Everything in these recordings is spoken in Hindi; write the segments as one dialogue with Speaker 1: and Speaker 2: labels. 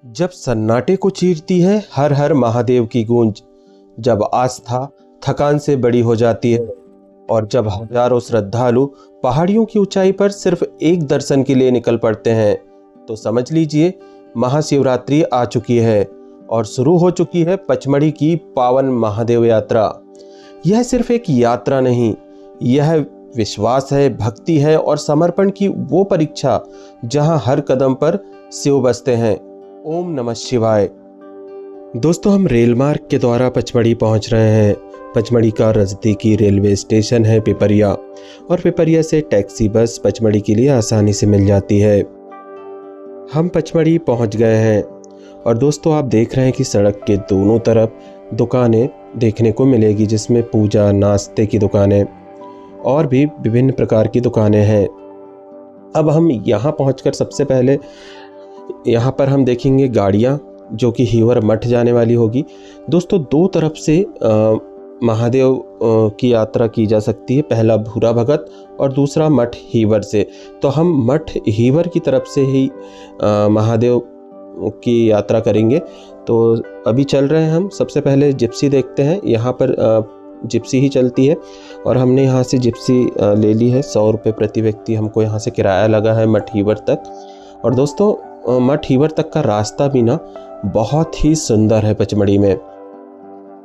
Speaker 1: जब सन्नाटे को चीरती है हर हर महादेव की गूंज, जब आस्था थकान से बड़ी हो जाती है और जब हजारों श्रद्धालु पहाड़ियों की ऊंचाई पर सिर्फ एक दर्शन के लिए निकल पड़ते हैं, तो समझ लीजिए महाशिवरात्रि आ चुकी है और शुरू हो चुकी है पचमढ़ी की पावन महादेव यात्रा। यह सिर्फ एक यात्रा नहीं, यह विश्वास है, भक्ति है और समर्पण की वो परीक्षा जहां हर कदम पर शिव बसते हैं। ओम नमः शिवाय। दोस्तों, हम रेल मार्ग के द्वारा पचमढ़ी पहुंच रहे हैं। पचमढ़ी का नज़दीकी रेलवे स्टेशन है पिपरिया और पिपरिया से टैक्सी बस पचमढ़ी के लिए आसानी से मिल जाती है। हम पचमढ़ी पहुंच गए हैं और दोस्तों आप देख रहे हैं कि सड़क के दोनों तरफ दुकानें देखने को मिलेगी, जिसमें पूजा नाश्ते की दुकानें और भी विभिन्न प्रकार की दुकानें हैं। अब हम यहाँ पहुंचकर सबसे पहले यहाँ पर हम देखेंगे गाड़ियाँ जो कि हीवर मठ जाने वाली होगी। दोस्तों, दो तरफ से महादेव की यात्रा की जा सकती है, पहला भूरा भगत और दूसरा मठ हीवर से। तो हम मठ हीवर की तरफ से ही महादेव की यात्रा करेंगे। तो अभी चल रहे हैं हम। सबसे पहले जिप्सी देखते हैं। यहाँ पर जिप्सी ही चलती है और हमने यहाँ से जिप्सी ले ली है। 100 रुपये प्रति व्यक्ति हमको यहाँ से किराया लगा है मठ हीवर तक। और दोस्तों, मठ हीवर तक का रास्ता भी ना बहुत ही सुंदर है पचमढ़ी में।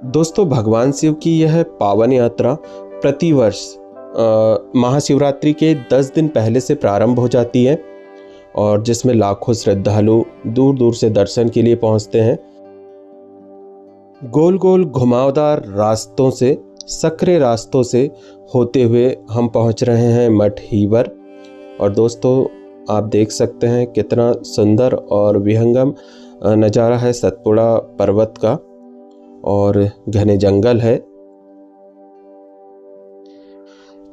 Speaker 1: दोस्तों, भगवान शिव की यह पावन यात्रा प्रतिवर्ष महाशिवरात्रि के 10 दिन पहले से प्रारंभ हो जाती है और जिसमें लाखों श्रद्धालु दूर दूर से दर्शन के लिए पहुंचते हैं। गोल गोल घुमावदार रास्तों से, सकरे रास्तों से होते हुए हम पहुंच रहे हैं मठ हीवर। और दोस्तों, आप देख सकते हैं कितना सुंदर और विहंगम नज़ारा है सतपुड़ा पर्वत का और घने जंगल है।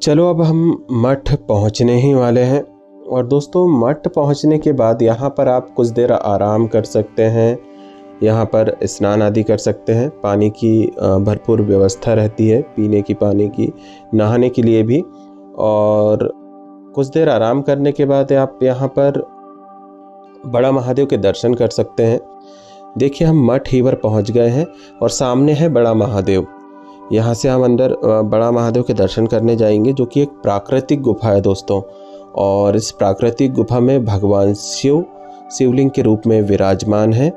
Speaker 1: चलो, अब हम मठ पहुंचने ही वाले हैं। और दोस्तों, मठ पहुंचने के बाद यहाँ पर आप कुछ देर आराम कर सकते हैं, यहाँ पर स्नान आदि कर सकते हैं। पानी की भरपूर व्यवस्था रहती है, पीने की पानी की, नहाने के लिए भी। और कुछ देर आराम करने के बाद आप यहाँ पर बड़ा महादेव के दर्शन कर सकते हैं। देखिए, हम मठ हीवर पहुँच गए हैं और सामने है बड़ा महादेव। यहाँ से हम अंदर बड़ा महादेव के दर्शन करने जाएंगे, जो कि एक प्राकृतिक गुफा है दोस्तों। और इस प्राकृतिक गुफा में भगवान शिव शिवलिंग के रूप में विराजमान है।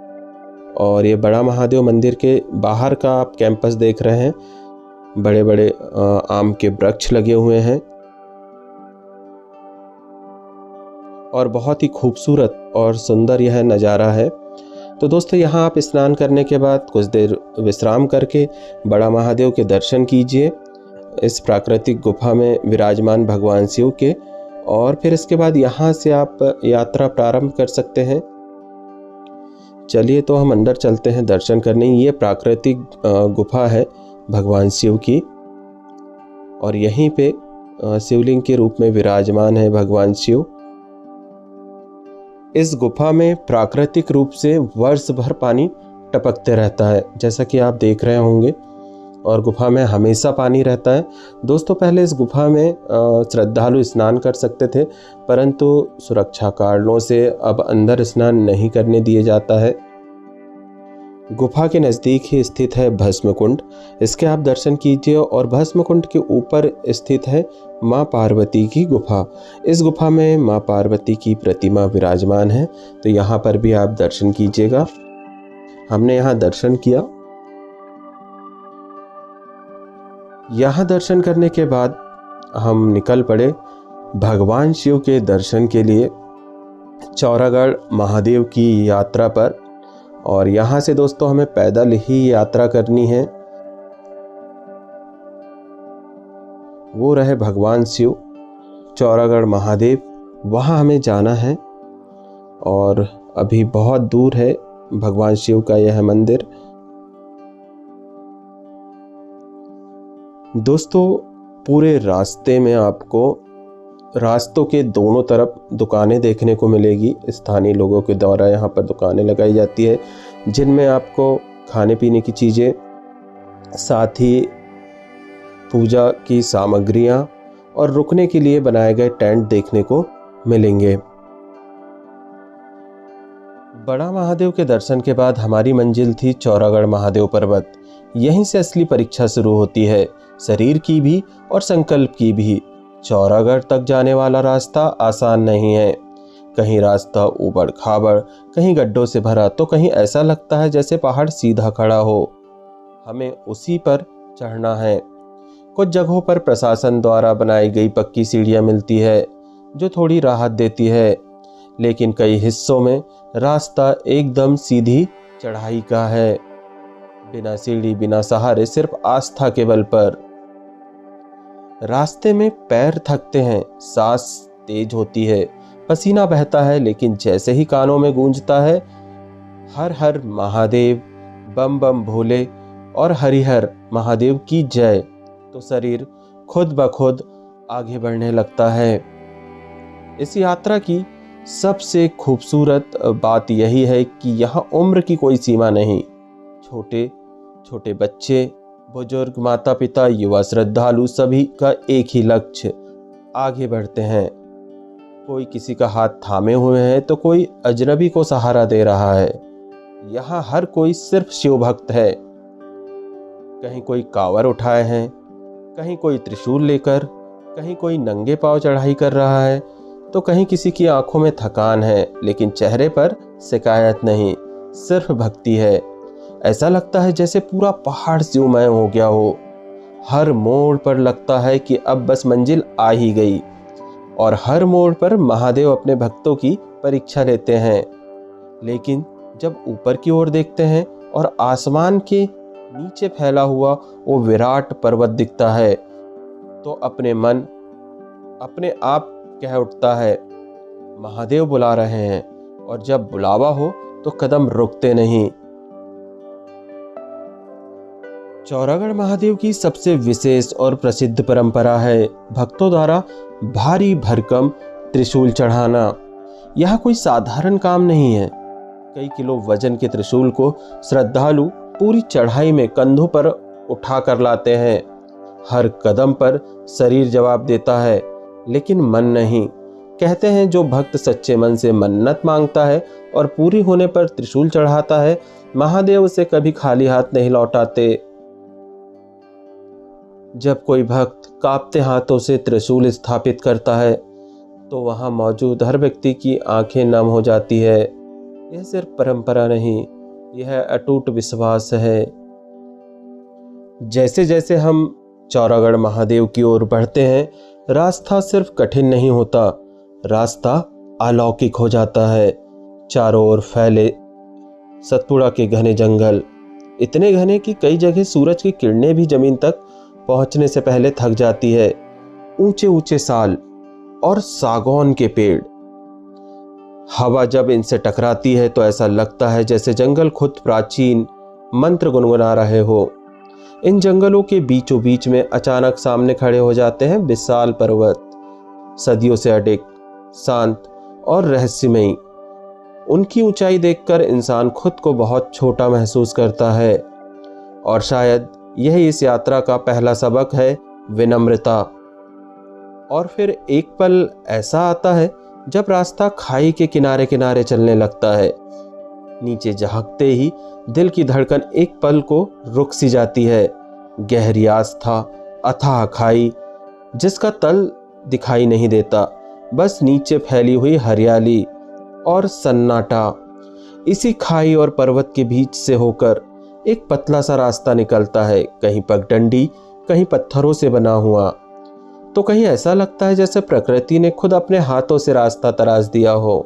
Speaker 1: और ये बड़ा महादेव मंदिर के बाहर का आप कैंपस देख रहे हैं। बड़े बड़े आम के वृक्ष लगे हुए हैं और बहुत ही खूबसूरत और सुंदर यह नज़ारा है। तो दोस्तों, यहाँ आप स्नान करने के बाद कुछ देर विश्राम करके बड़ा महादेव के दर्शन कीजिए इस प्राकृतिक गुफा में विराजमान भगवान शिव के। और फिर इसके बाद यहाँ से आप यात्रा प्रारंभ कर सकते हैं। चलिए, तो हम अंदर चलते हैं दर्शन करने। ये प्राकृतिक गुफा है भगवान शिव की और यहीं पे शिवलिंग के रूप में विराजमान है भगवान शिव। इस गुफा में प्राकृतिक रूप से वर्ष भर पानी टपकते रहता है, जैसा कि आप देख रहे होंगे। और गुफा में हमेशा पानी रहता है। दोस्तों, पहले इस गुफा में श्रद्धालु स्नान कर सकते थे, परंतु सुरक्षा कारणों से अब अंदर स्नान नहीं करने दिया जाता है। गुफा के नज़दीक ही स्थित है भस्म कुंड। इसके आप दर्शन कीजिए। और भस्म कुंड के ऊपर स्थित है माँ पार्वती की गुफा। इस गुफा में माँ पार्वती की प्रतिमा विराजमान है, तो यहाँ पर भी आप दर्शन कीजिएगा। हमने यहाँ दर्शन किया। यहाँ दर्शन करने के बाद हम निकल पड़े भगवान शिव के दर्शन के लिए चौरागढ़ महादेव की यात्रा पर। और यहाँ से दोस्तों हमें पैदल ही यात्रा करनी है। वो रहे भगवान शिव, चौरागढ़ महादेव, वहाँ हमें जाना है। और अभी बहुत दूर है भगवान शिव का यह मंदिर। दोस्तों, पूरे रास्ते में आपको रास्तों के दोनों तरफ दुकानें देखने को मिलेगी। स्थानीय लोगों के द्वारा यहाँ पर दुकानें लगाई जाती है, जिनमें आपको खाने पीने की चीज़ें, साथ ही पूजा की सामग्रियाँ और रुकने के लिए बनाए गए टेंट देखने को मिलेंगे। बड़ा महादेव के दर्शन के बाद हमारी मंजिल थी चौरागढ़ महादेव पर्वत। यहीं से असली परीक्षा शुरू होती है, शरीर की भी और संकल्प की भी। चौरागढ़ तक जाने वाला रास्ता आसान नहीं है। कहीं रास्ता ऊबड़ खाबड़, कहीं गड्ढों से भरा, तो कहीं ऐसा लगता है जैसे पहाड़ सीधा खड़ा हो, हमें उसी पर चढ़ना है। कुछ जगहों पर प्रशासन द्वारा बनाई गई पक्की सीढ़ियां मिलती है जो थोड़ी राहत देती है, लेकिन कई हिस्सों में रास्ता एकदम सीधी चढ़ाई का है, बिना सीढ़ी, बिना सहारे, सिर्फ आस्था के बल पर। रास्ते में पैर थकते हैं, सांस तेज होती है, पसीना बहता है, लेकिन जैसे ही कानों में गूंजता है हर हर महादेव, बम बम भोले और हरिहर महादेव की जय, तो शरीर खुद ब खुद आगे बढ़ने लगता है। इस यात्रा की सबसे खूबसूरत बात यही है कि यहाँ उम्र की कोई सीमा नहीं। छोटे छोटे बच्चे, बुजुर्ग, माता पिता, युवा, श्रद्धालु, सभी का एक ही लक्ष्य, आगे बढ़ते हैं। कोई किसी का हाथ थामे हुए है तो कोई अजनबी को सहारा दे रहा है। यहाँ हर कोई सिर्फ शिव भक्त है। कहीं कोई कांवर उठाए हैं, कहीं कोई त्रिशूल लेकर, कहीं कोई नंगे पांव चढ़ाई कर रहा है, तो कहीं किसी की आंखों में थकान है, लेकिन चेहरे पर शिकायत नहीं, सिर्फ भक्ति है। ऐसा लगता है जैसे पूरा पहाड़ शिवमय हो गया हो। हर मोड़ पर लगता है कि अब बस मंजिल आ ही गई, और हर मोड़ पर महादेव अपने भक्तों की परीक्षा लेते हैं। लेकिन जब ऊपर की ओर देखते हैं और आसमान के नीचे फैला हुआ वो विराट पर्वत दिखता है, तो अपने मन अपने आप कह उठता है महादेव बुला रहे हैं, और जब बुलावा हो तो कदम रुकते नहीं। चौरागढ़ महादेव की सबसे विशेष और प्रसिद्ध परंपरा है भक्तों द्वारा भारी भरकम त्रिशूल चढ़ाना। यह कोई साधारण काम नहीं है। कई किलो वजन के त्रिशूल को श्रद्धालु पूरी चढ़ाई में कंधों पर उठा कर लाते हैं। हर कदम पर शरीर जवाब देता है, लेकिन मन नहीं। कहते हैं जो भक्त सच्चे मन से मन्नत मांगता है और पूरी होने पर त्रिशूल चढ़ाता है, महादेव उसे कभी खाली हाथ नहीं लौटाते। जब कोई भक्त कांपते हाथों से त्रिशूल स्थापित करता है तो वहां मौजूद हर व्यक्ति की आंखें नम हो जाती है। यह सिर्फ परंपरा नहीं, यह अटूट विश्वास है। जैसे जैसे हम चौरागढ़ महादेव की ओर बढ़ते हैं, रास्ता सिर्फ कठिन नहीं होता, रास्ता अलौकिक हो जाता है। चारों ओर फैले सतपुड़ा के घने जंगल, इतने घने कि कई जगह सूरज की किरणें भी जमीन तक पहुंचने से पहले थक जाती है। ऊंचे ऊंचे साल और सागौन के पेड़, हवा जब इनसे टकराती है तो ऐसा लगता है जैसे जंगल खुद प्राचीन मंत्र गुनगुना रहे हो। इन जंगलों के बीचों बीच में अचानक सामने खड़े हो जाते हैं विशाल पर्वत, सदियों से अडिग, शांत और रहस्यमयी। उनकी ऊंचाई देखकर इंसान खुद को बहुत छोटा महसूस करता है, और शायद यही इस यात्रा का पहला सबक है, विनम्रता। और फिर एक पल ऐसा आता है जब रास्ता खाई के किनारे किनारे चलने लगता है। नीचे झांकते ही दिल की धड़कन एक पल को रुक सी जाती है। गहरी आस्था, अथाह खाई जिसका तल दिखाई नहीं देता, बस नीचे फैली हुई हरियाली और सन्नाटा। इसी खाई और पर्वत के बीच से होकर एक पतला सा रास्ता निकलता है, कहीं पगडंडी, कहीं पत्थरों से बना हुआ, तो कहीं ऐसा लगता है जैसे प्रकृति ने खुद अपने हाथों से रास्ता तराश दिया हो।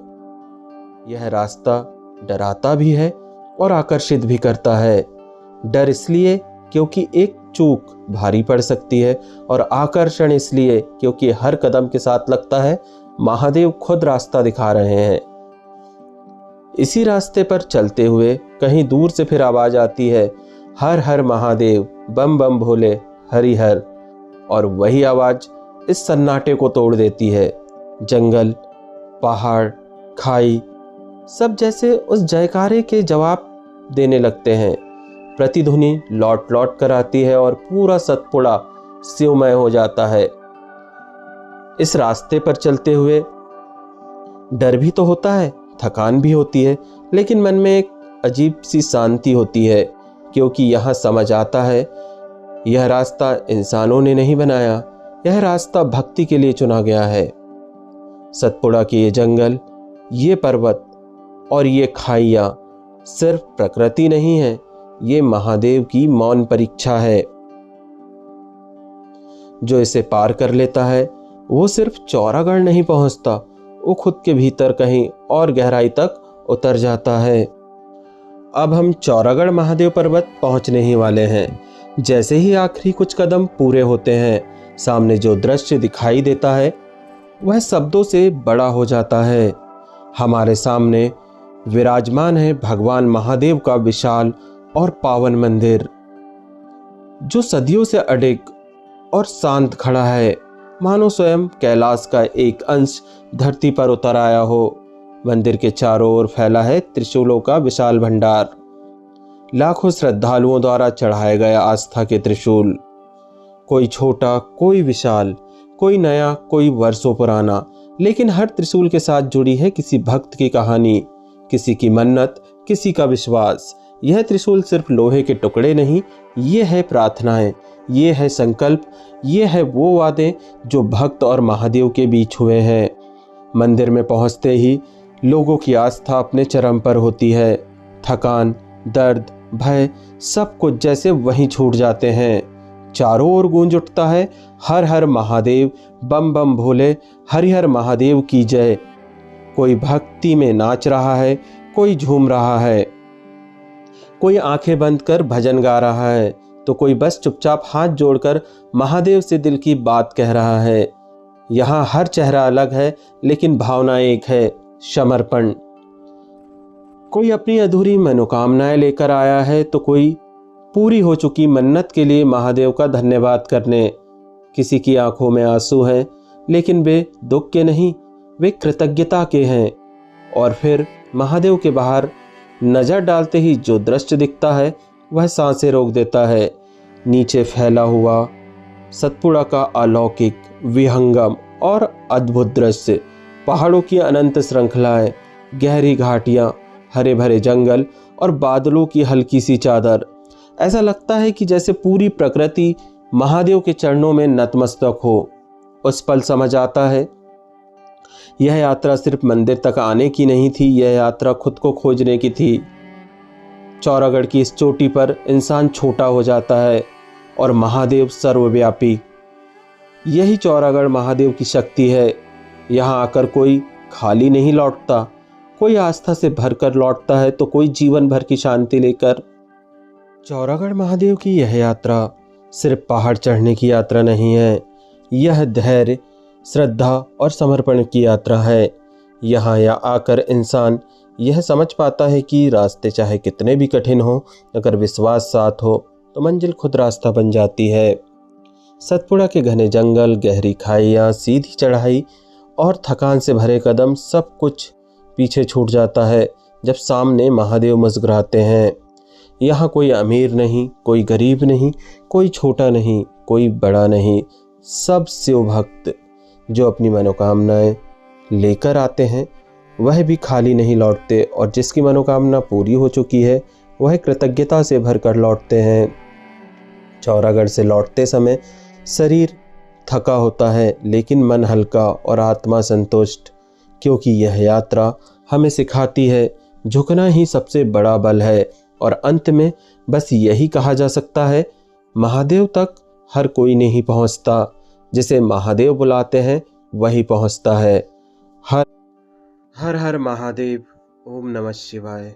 Speaker 1: यह रास्ता डराता भी है और आकर्षित भी करता है। डर इसलिए क्योंकि एक चूक भारी पड़ सकती है, और आकर्षण इसलिए क्योंकि हर कदम के साथ लगता है महादेव खुद रास्ता दिखा रहे हैं। इसी रास्ते पर चलते हुए कहीं दूर से फिर आवाज आती है, हर हर महादेव, बम बम भोले, हरिहर। और वही आवाज इस सन्नाटे को तोड़ देती है। जंगल, पहाड़, खाई सब जैसे उस जयकारे के जवाब देने लगते हैं। प्रतिध्वनि लौट लौट कर आती है और पूरा सतपुड़ा शिवमय हो जाता है। इस रास्ते पर चलते हुए डर भी तो होता है, थकान भी होती है, लेकिन मन में एक अजीब सी शांति होती है, क्योंकि यहाँ समझ आता है यह रास्ता इंसानों ने नहीं बनाया, यह रास्ता भक्ति के लिए चुना गया है। सतपुड़ा के ये जंगल, ये पर्वत और ये खाइयाँ सिर्फ प्रकृति नहीं है, ये महादेव की मौन परीक्षा है। जो इसे पार कर लेता है वो सिर्फ चौरागढ़ नहीं पहुंचता, वो खुद के भीतर कहीं और गहराई तक उतर जाता है। अब हम चौरागढ़ महादेव पर्वत पहुंचने ही वाले हैं। जैसे ही आखिरी कुछ कदम पूरे होते हैं, सामने जो दृश्य दिखाई देता है वह शब्दों से बड़ा हो जाता है। हमारे सामने विराजमान है भगवान महादेव का विशाल और पावन मंदिर, जो सदियों से अडिग और शांत खड़ा है, मानो स्वयं कैलाश का एक अंश धरती पर उतर आया हो। मंदिर के चारों ओर फैला है त्रिशूलों का विशाल भंडार, लाखों श्रद्धालुओं द्वारा चढ़ाए गए आस्था के त्रिशूल, कोई छोटा, कोई विशाल, कोई नया, कोई वर्षों पुराना, लेकिन हर त्रिशूल के साथ जुड़ी है किसी भक्त की कहानी, किसी की मन्नत, किसी का विश्वास। यह त्रिशूल सिर्फ लोहे के टुकड़े नहीं, ये है प्रार्थनाएं, ये है संकल्प, ये है वो वादे जो भक्त और महादेव के बीच हुए हैं। मंदिर में पहुंचते ही लोगों की आस्था अपने चरम पर होती है। थकान, दर्द, भय सब कुछ जैसे वहीं छूट जाते हैं। चारों ओर गूंज उठता है हर हर महादेव, बम बम भोले, हरिहर महादेव की जय। कोई भक्ति में नाच रहा है, कोई झूम रहा है, कोई आंखें बंद कर भजन गा रहा है, तो कोई बस चुपचाप हाथ जोड़कर महादेव से दिल की बात कह रहा है। यहाँ हर चेहरा अलग है, लेकिन भावना एक है, समर्पण। कोई अपनी अधूरी मनोकामनाएं लेकर आया है, तो कोई पूरी हो चुकी मन्नत के लिए महादेव का धन्यवाद करने। किसी की आंखों में आंसू हैं, लेकिन वे दुख के नहीं, वे कृतज्ञता के हैं। और फिर महादेव के बाहर नजर डालते ही जो दृश्य दिखता है वह सांसें रोक देता है। नीचे फैला हुआ सतपुड़ा का अलौकिक, विहंगम और अद्भुत दृश्य, पहाड़ों की अनंत श्रृंखलाएं, गहरी घाटियां, हरे भरे जंगल और बादलों की हल्की सी चादर। ऐसा लगता है कि जैसे पूरी प्रकृति महादेव के चरणों में नतमस्तक हो। उस पल समझ आता है यह यात्रा सिर्फ मंदिर तक आने की नहीं थी, यह यात्रा खुद को खोजने की थी। चौरागढ़ की इस चोटी पर इंसान छोटा हो जाता है और महादेव सर्वव्यापी। यही चौरागढ़ महादेव की शक्ति है। यहाँ आकर कोई खाली नहीं लौटता, कोई आस्था से भरकर लौटता है, तो कोई जीवन भर की शांति लेकर। चौरागढ़ महादेव की यह यात्रा सिर्फ पहाड़ चढ़ने की यात्रा नहीं है, यह धैर्य, श्रद्धा और समर्पण की यात्रा है। यहाँ या आकर इंसान यह समझ पाता है कि रास्ते चाहे कितने भी कठिन हो, अगर विश्वास साथ हो तो मंजिल खुद रास्ता बन जाती है। सतपुड़ा के घने जंगल, गहरी खाइयाँ, सीधी चढ़ाई और थकान से भरे कदम, सब कुछ पीछे छूट जाता है जब सामने महादेव मुस्कुराते हैं। यहाँ कोई अमीर नहीं, कोई गरीब नहीं, कोई छोटा नहीं, कोई बड़ा नहीं, सब शिव भक्त जो अपनी मनोकामनाएं लेकर आते हैं वह भी खाली नहीं लौटते, और जिसकी मनोकामना पूरी हो चुकी है वह कृतज्ञता से भरकर लौटते हैं। चौरागढ़ से लौटते समय शरीर थका होता है, लेकिन मन हल्का और आत्मा संतुष्ट, क्योंकि यह यात्रा हमें सिखाती है झुकना ही सबसे बड़ा बल है। और अंत में बस यही कहा जा सकता है, महादेव तक हर कोई नहीं पहुंचता, जिसे महादेव बुलाते हैं वही पहुंचता है। हर हर महादेव। ओम नमः शिवाय।